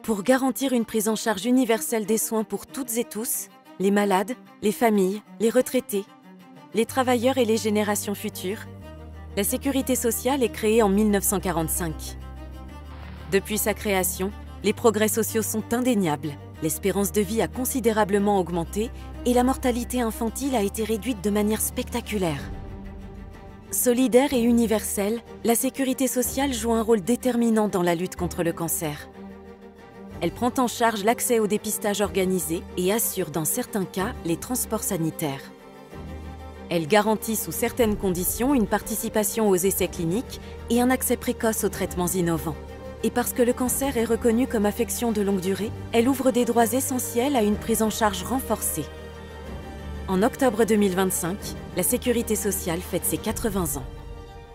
Pour garantir une prise en charge universelle des soins pour toutes et tous, les malades, les familles, les retraités, les travailleurs et les générations futures, la sécurité sociale est créée en 1945. Depuis sa création, les progrès sociaux sont indéniables. L'espérance de vie a considérablement augmenté et la mortalité infantile a été réduite de manière spectaculaire. Solidaire et universelle, la sécurité sociale joue un rôle déterminant dans la lutte contre le cancer. Elle prend en charge l'accès au dépistage organisé et assure dans certains cas les transports sanitaires. Elle garantit sous certaines conditions une participation aux essais cliniques et un accès précoce aux traitements innovants. Et parce que le cancer est reconnu comme affection de longue durée, elle ouvre des droits essentiels à une prise en charge renforcée. En octobre 2025, la Sécurité sociale fête ses 80 ans.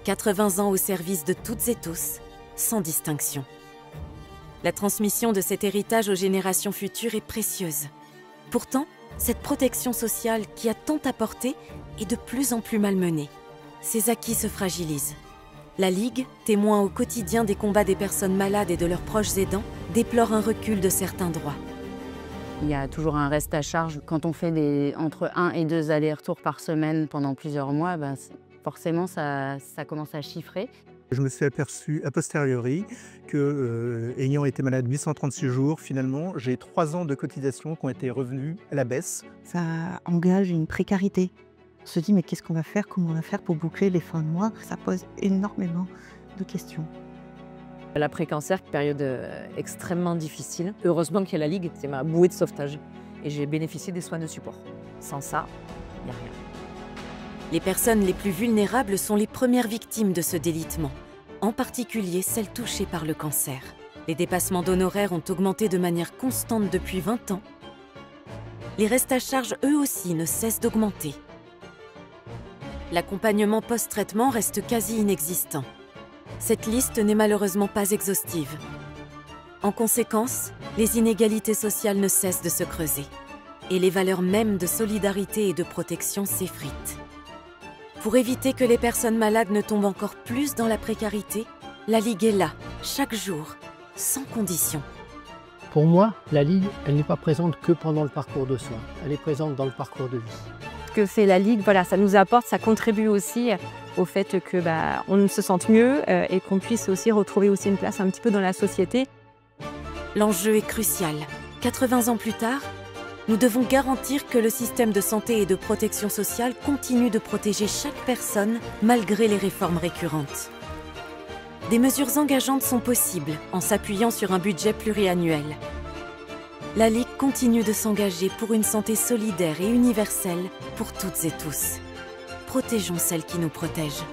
80 ans au service de toutes et tous, sans distinction. La transmission de cet héritage aux générations futures est précieuse. Pourtant, cette protection sociale qui a tant apporté est de plus en plus malmenée. Ses acquis se fragilisent. La Ligue, témoin au quotidien des combats des personnes malades et de leurs proches aidants, déplore un recul de certains droits. Il y a toujours un reste à charge. Quand on fait entre 1 et 2 allers-retours par semaine pendant plusieurs mois, forcément ça commence à chiffrer. Je me suis aperçu a posteriori que, ayant été malade 836 jours, finalement, j'ai 3 ans de cotisation qui ont été revenus à la baisse. Ça engage une précarité. On se dit, mais qu'est-ce qu'on va faire, comment on va faire pour boucler les fins de mois? Ça pose énormément de questions. L'après-cancer, période extrêmement difficile. Heureusement qu'il y a la Ligue, c'est ma bouée de sauvetage. Et j'ai bénéficié des soins de support. Sans ça, il n'y a rien. Les personnes les plus vulnérables sont les premières victimes de ce délitement, en particulier celles touchées par le cancer. Les dépassements d'honoraires ont augmenté de manière constante depuis 20 ans. Les restes à charge, eux aussi, ne cessent d'augmenter. L'accompagnement post-traitement reste quasi inexistant. Cette liste n'est malheureusement pas exhaustive. En conséquence, les inégalités sociales ne cessent de se creuser. Et les valeurs mêmes de solidarité et de protection s'effritent. Pour éviter que les personnes malades ne tombent encore plus dans la précarité, la Ligue est là, chaque jour, sans condition. Pour moi, la Ligue, elle n'est pas présente que pendant le parcours de soins. Elle est présente dans le parcours de vie. Ce que fait la Ligue, voilà, ça nous apporte, ça contribue aussi au fait que on se sente mieux et qu'on puisse aussi retrouver aussi une place un petit peu dans la société. L'enjeu est crucial. 80 ans plus tard, nous devons garantir que le système de santé et de protection sociale continue de protéger chaque personne malgré les réformes récurrentes. Des mesures engageantes sont possibles en s'appuyant sur un budget pluriannuel. La Ligue continue de s'engager pour une santé solidaire et universelle pour toutes et tous. Protégeons celles qui nous protègent.